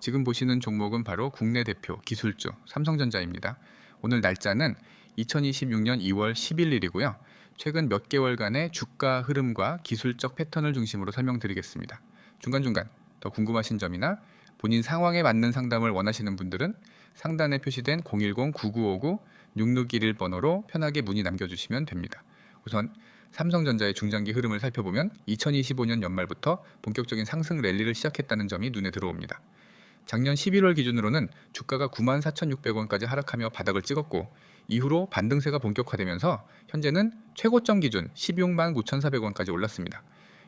지금 보시는 종목은 바로 국내 대표 기술주 삼성전자입니다. 오늘 날짜는 2026년 2월 11일이고요. 최근 몇 개월간의 주가 흐름과 기술적 패턴을 중심으로 설명드리겠습니다. 중간중간 더 궁금하신 점이나 본인 상황에 맞는 상담을 원하시는 분들은 상단에 표시된 010-9959-6611 번호로 편하게 문의 남겨주시면 됩니다. 우선 삼성전자의 중장기 흐름을 살펴보면 2025년 연말부터 본격적인 상승 랠리를 시작했다는 점이 눈에 들어옵니다. 작년 11월 기준으로는 주가가 94,600원까지 하락하며 바닥을 찍었고 이후로 반등세가 본격화되면서 현재는 최고점 기준 16만 9,400원까지 올랐습니다.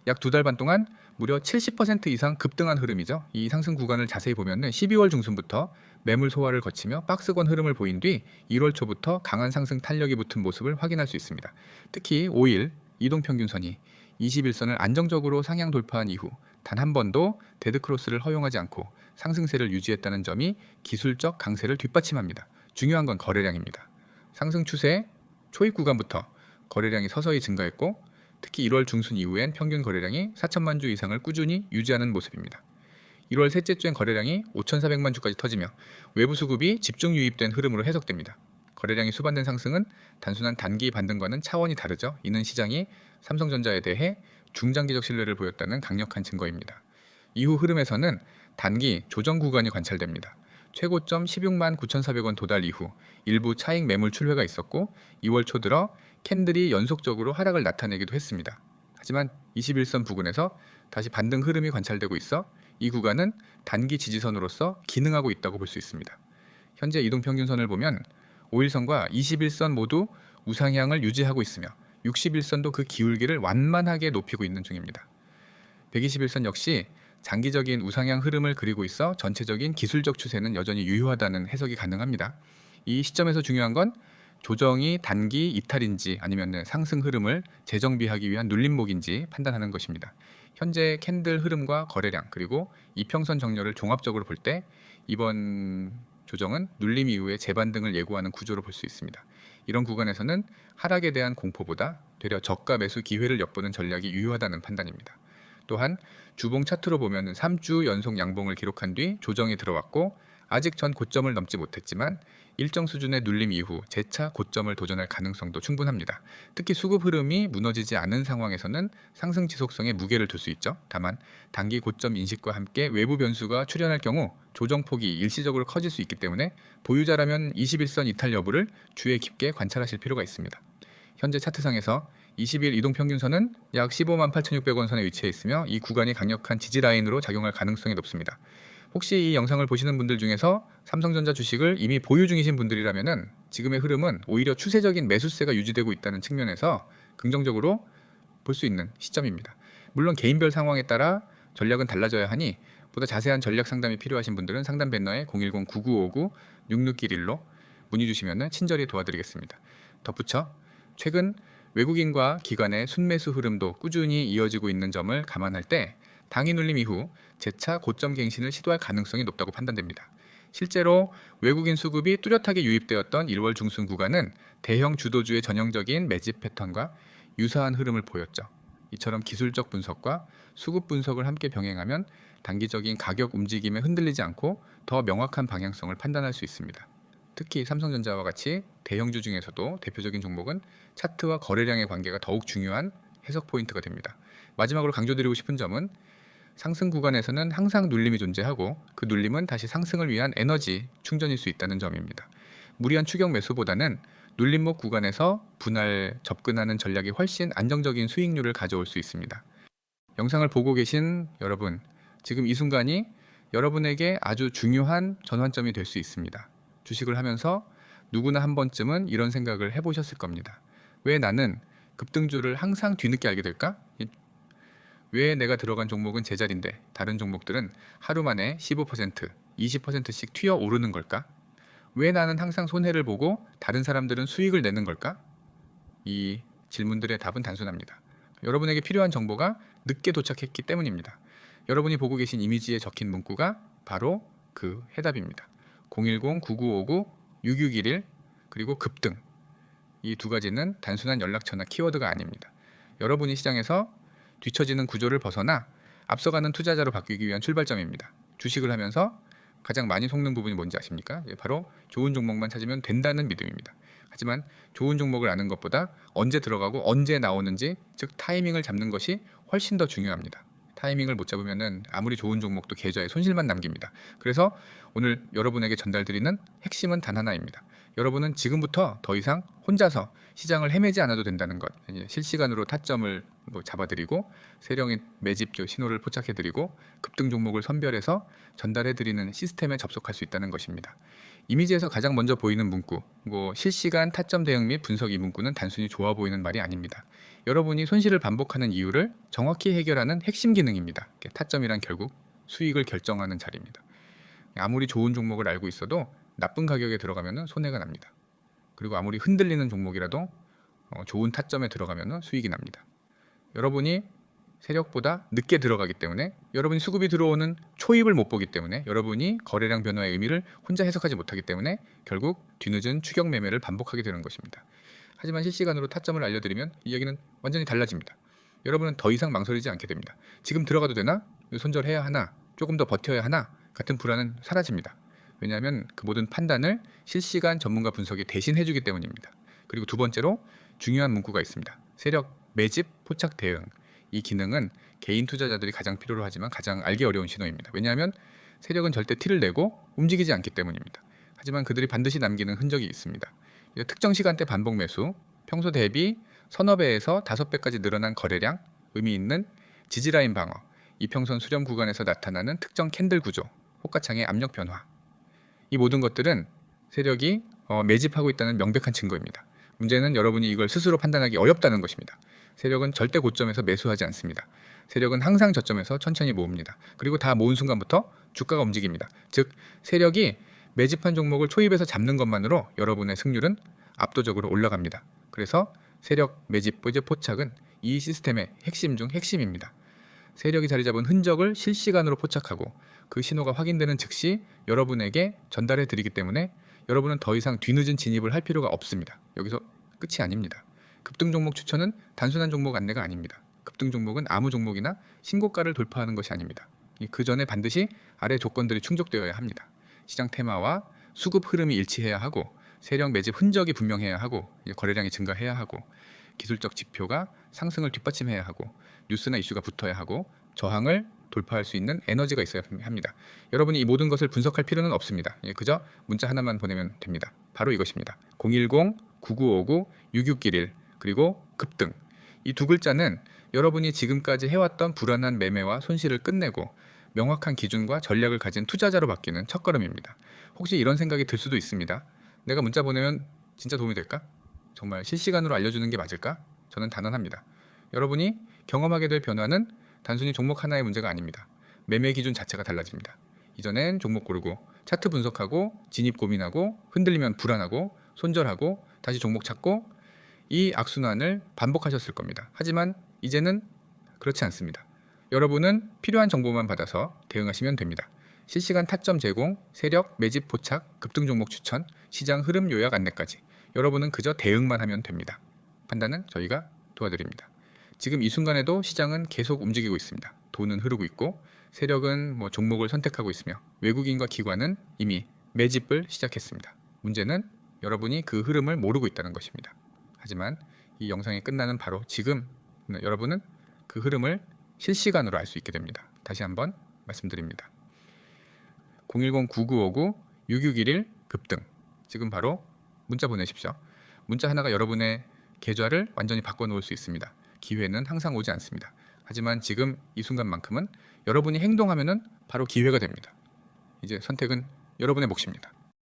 약 두 달 반 동안 무려 70% 이상 급등한 흐름이죠. 이 상승 구간을 자세히 보면 12월 중순부터 매물 소화를 거치며 박스권 흐름을 보인 뒤 1월 초부터 강한 상승 탄력이 붙은 모습을 확인할 수 있습니다. 특히 5일 이동평균선이 21선을 안정적으로 상향 돌파한 이후 단 한 번도 데드크로스를 허용하지 않고 상승세를 유지했다는 점이 기술적 강세를 뒷받침합니다. 중요한 건 거래량입니다. 상승 추세 초입 구간부터 거래량이 서서히 증가했고 특히 1월 중순 이후엔 평균 거래량이 4천만 주 이상을 꾸준히 유지하는 모습입니다. 1월 셋째 주엔 거래량이 5,400만 주까지 터지며 외부 수급이 집중 유입된 흐름으로 해석됩니다. 거래량이 수반된 상승은 단순한 단기 반등과는 차원이 다르죠. 이는 시장이 삼성전자에 대해 중장기적 신뢰를 보였다는 강력한 증거입니다. 이후 흐름에서는 단기 조정 구간이 관찰됩니다. 최고점 16만 9,400원 도달 이후 일부 차익 매물 출회가 있었고 2월 초 들어 캔들이 연속적으로 하락을 나타내기도 했습니다. 하지만 21선 부근에서 다시 반등 흐름이 관찰되고 있어 이 구간은 단기 지지선으로서 기능하고 있다고 볼 수 있습니다. 현재 이동평균선을 보면 5일선과 21선 모두 우상향을 유지하고 있으며 61선도 그 기울기를 완만하게 높이고 있는 중입니다. 121선 역시 장기적인 우상향 흐름을 그리고 있어 전체적인 기술적 추세는 여전히 유효하다는 해석이 가능합니다. 이 시점에서 중요한 건 조정이 단기 이탈인지 아니면 상승 흐름을 재정비하기 위한 눌림목인지 판단하는 것입니다. 현재 캔들 흐름과 거래량 그리고 이평선 정렬을 종합적으로 볼 때 이번 조정은 눌림 이후에 재반등을 예고하는 구조로 볼 수 있습니다. 이런 구간에서는 하락에 대한 공포보다 되려 저가 매수 기회를 엿보는 전략이 유효하다는 판단입니다. 또한 주봉 차트로 보면 3주 연속 양봉을 기록한 뒤 조정이 들어왔고 아직 전 고점을 넘지 못했지만 일정 수준의 눌림 이후 재차 고점을 도전할 가능성도 충분합니다. 특히 수급 흐름이 무너지지 않은 상황에서는 상승 지속성에 무게를 둘 수 있죠. 다만 단기 고점 인식과 함께 외부 변수가 출현할 경우 조정폭이 일시적으로 커질 수 있기 때문에 보유자라면 21선 이탈 여부를 주의 깊게 관찰하실 필요가 있습니다. 현재 차트상에서 20일 이동평균선은 약 15만 8,600원 선에 위치해 있으며 이 구간이 강력한 지지 라인으로 작용할 가능성이 높습니다. 혹시 이 영상을 보시는 분들 중에서 삼성전자 주식을 이미 보유 중이신 분들이라면 지금의 흐름은 오히려 추세적인 매수세가 유지되고 있다는 측면에서 긍정적으로 볼 수 있는 시점입니다. 물론 개인별 상황에 따라 전략은 달라져야 하니 보다 자세한 전략 상담이 필요하신 분들은 상담 배너에 010-9959-6611로 문의 주시면 친절히 도와드리겠습니다. 덧붙여 최근 외국인과 기관의 순매수 흐름도 꾸준히 이어지고 있는 점을 감안할 때 당일 눌림 이후 재차 고점 갱신을 시도할 가능성이 높다고 판단됩니다. 실제로 외국인 수급이 뚜렷하게 유입되었던 1월 중순 구간은 대형 주도주의 전형적인 매집 패턴과 유사한 흐름을 보였죠. 이처럼 기술적 분석과 수급 분석을 함께 병행하면 단기적인 가격 움직임에 흔들리지 않고 더 명확한 방향성을 판단할 수 있습니다. 특히 삼성전자와 같이 대형주 중에서도 대표적인 종목은 차트와 거래량의 관계가 더욱 중요한 해석 포인트가 됩니다. 마지막으로 강조드리고 싶은 점은 상승 구간에서는 항상 눌림이 존재하고 그 눌림은 다시 상승을 위한 에너지 충전일 수 있다는 점입니다. 무리한 추격 매수보다는 눌림목 구간에서 분할 접근하는 전략이 훨씬 안정적인 수익률을 가져올 수 있습니다. 영상을 보고 계신 여러분, 지금 이 순간이 여러분에게 아주 중요한 전환점이 될 수 있습니다. 주식을 하면서 누구나 한 번쯤은 이런 생각을 해보셨을 겁니다. 왜 나는 급등주를 항상 뒤늦게 알게 될까? 왜 내가 들어간 종목은 제자리인데 다른 종목들은 하루 만에 15%, 20%씩 튀어 오르는 걸까? 왜 나는 항상 손해를 보고 다른 사람들은 수익을 내는 걸까? 이 질문들의 답은 단순합니다. 여러분에게 필요한 정보가 늦게 도착했기 때문입니다. 여러분이 보고 계신 이미지에 적힌 문구가 바로 그 해답입니다. 010-9959-6611 그리고 급등, 이 두 가지는 단순한 연락처나 키워드가 아닙니다. 여러분이 시장에서 뒤처지는 구조를 벗어나 앞서가는 투자자로 바뀌기 위한 출발점입니다. 주식을 하면서 가장 많이 속는 부분이 뭔지 아십니까? 바로 좋은 종목만 찾으면 된다는 믿음입니다. 하지만 좋은 종목을 아는 것보다 언제 들어가고 언제 나오는지, 즉 타이밍을 잡는 것이 훨씬 더 중요합니다. 타이밍을 못 잡으면은 아무리 좋은 종목도 계좌에 손실만 남깁니다. 그래서 오늘 여러분에게 전달드리는 핵심은 단 하나입니다. 여러분은 지금부터 더 이상 혼자서 시장을 헤매지 않아도 된다는 것. 실시간으로 타점을 잡아드리고 세력의 매집 신호를 포착해드리고 급등 종목을 선별해서 전달해드리는 시스템에 접속할 수 있다는 것입니다. 이미지에서 가장 먼저 보이는 문구, 실시간 타점 대응 및 분석, 이 문구는 단순히 좋아 보이는 말이 아닙니다. 여러분이 손실을 반복하는 이유를 정확히 해결하는 핵심 기능입니다. 타점이란 결국 수익을 결정하는 자리입니다. 아무리 좋은 종목을 알고 있어도 나쁜 가격에 들어가면 손해가 납니다. 그리고 아무리 흔들리는 종목이라도 좋은 타점에 들어가면 수익이 납니다. 여러분이 세력보다 늦게 들어가기 때문에, 여러분이 수급이 들어오는 초입을 못 보기 때문에, 여러분이 거래량 변화의 의미를 혼자 해석하지 못하기 때문에 결국 뒤늦은 추격 매매를 반복하게 되는 것입니다. 하지만 실시간으로 타점을 알려드리면 이야기는 완전히 달라집니다. 여러분은 더 이상 망설이지 않게 됩니다. 지금 들어가도 되나? 손절해야 하나? 조금 더 버텨야 하나? 같은 불안은 사라집니다. 왜냐하면 그 모든 판단을 실시간 전문가 분석이 대신 해주기 때문입니다. 그리고 두 번째로 중요한 문구가 있습니다. 세력 매집 포착 대응. 이 기능은 개인 투자자들이 가장 필요로 하지만 가장 알기 어려운 신호입니다. 왜냐하면 세력은 절대 티를 내고 움직이지 않기 때문입니다. 하지만 그들이 반드시 남기는 흔적이 있습니다. 특정 시간대 반복 매수, 평소 대비 서너 배에서 5배까지 늘어난 거래량, 의미 있는 지지라인 방어, 이평선 수렴 구간에서 나타나는 특정 캔들 구조, 호가창의 압력 변화. 이 모든 것들은 세력이 매집하고 있다는 명백한 증거입니다. 문제는 여러분이 이걸 스스로 판단하기 어렵다는 것입니다. 세력은 절대 고점에서 매수하지 않습니다. 세력은 항상 저점에서 천천히 모읍니다. 그리고 다 모은 순간부터 주가가 움직입니다. 즉, 세력이 매집한 종목을 초입에서 잡는 것만으로 여러분의 승률은 압도적으로 올라갑니다. 그래서 세력 매집 포착은 이 시스템의 핵심 중 핵심입니다. 세력이 자리 잡은 흔적을 실시간으로 포착하고 그 신호가 확인되는 즉시 여러분에게 전달해 드리기 때문에 여러분은 더 이상 뒤늦은 진입을 할 필요가 없습니다. 여기서 끝이 아닙니다. 급등 종목 추천은 단순한 종목 안내가 아닙니다. 급등 종목은 아무 종목이나 신고가를 돌파하는 것이 아닙니다. 그 전에 반드시 아래 조건들이 충족되어야 합니다. 시장 테마와 수급 흐름이 일치해야 하고, 세력 매집 흔적이 분명해야 하고, 거래량이 증가해야 하고, 기술적 지표가 상승을 뒷받침해야 하고, 뉴스나 이슈가 붙어야 하고, 저항을 돌파할 수 있는 에너지가 있어야 합니다. 여러분이 이 모든 것을 분석할 필요는 없습니다. 그저 문자 하나만 보내면 됩니다. 바로 이것입니다. 010-9959-6611 그리고 급등. 이 두 글자는 여러분이 지금까지 해왔던 불안한 매매와 손실을 끝내고 명확한 기준과 전략을 가진 투자자로 바뀌는 첫걸음입니다. 혹시 이런 생각이 들 수도 있습니다. 내가 문자 보내면 진짜 도움이 될까? 정말 실시간으로 알려주는 게 맞을까? 저는 단언합니다. 여러분이 경험하게 될 변화는 단순히 종목 하나의 문제가 아닙니다. 매매 기준 자체가 달라집니다. 이전엔 종목 고르고 차트 분석하고 진입 고민하고 흔들리면 불안하고 손절하고 다시 종목 찾고 이 악순환을 반복하셨을 겁니다. 하지만 이제는 그렇지 않습니다. 여러분은 필요한 정보만 받아서 대응하시면 됩니다. 실시간 타점 제공, 세력 매집 포착, 급등 종목 추천, 시장 흐름 요약 안내까지 여러분은 그저 대응만 하면 됩니다. 판단은 저희가 도와드립니다. 지금 이 순간에도 시장은 계속 움직이고 있습니다. 돈은 흐르고 있고 세력은 종목을 선택하고 있으며 외국인과 기관은 이미 매집을 시작했습니다. 문제는 여러분이 그 흐름을 모르고 있다는 것입니다. 하지만 이 영상이 끝나는 바로 지금 여러분은 그 흐름을 실시간으로 알 수 있게 됩니다. 다시 한번 말씀드립니다. 010-9959-6611 급등. 지금 바로 문자 보내십시오. 문자 하나가 여러분의 계좌를 완전히 바꿔놓을 수 있습니다. 기회는 항상 오지 않습니다. 하지만 지금 이 순간만큼은 여러분이 행동하면은 바로 기회가 됩니다. 이제 선택은 여러분의 몫입니다.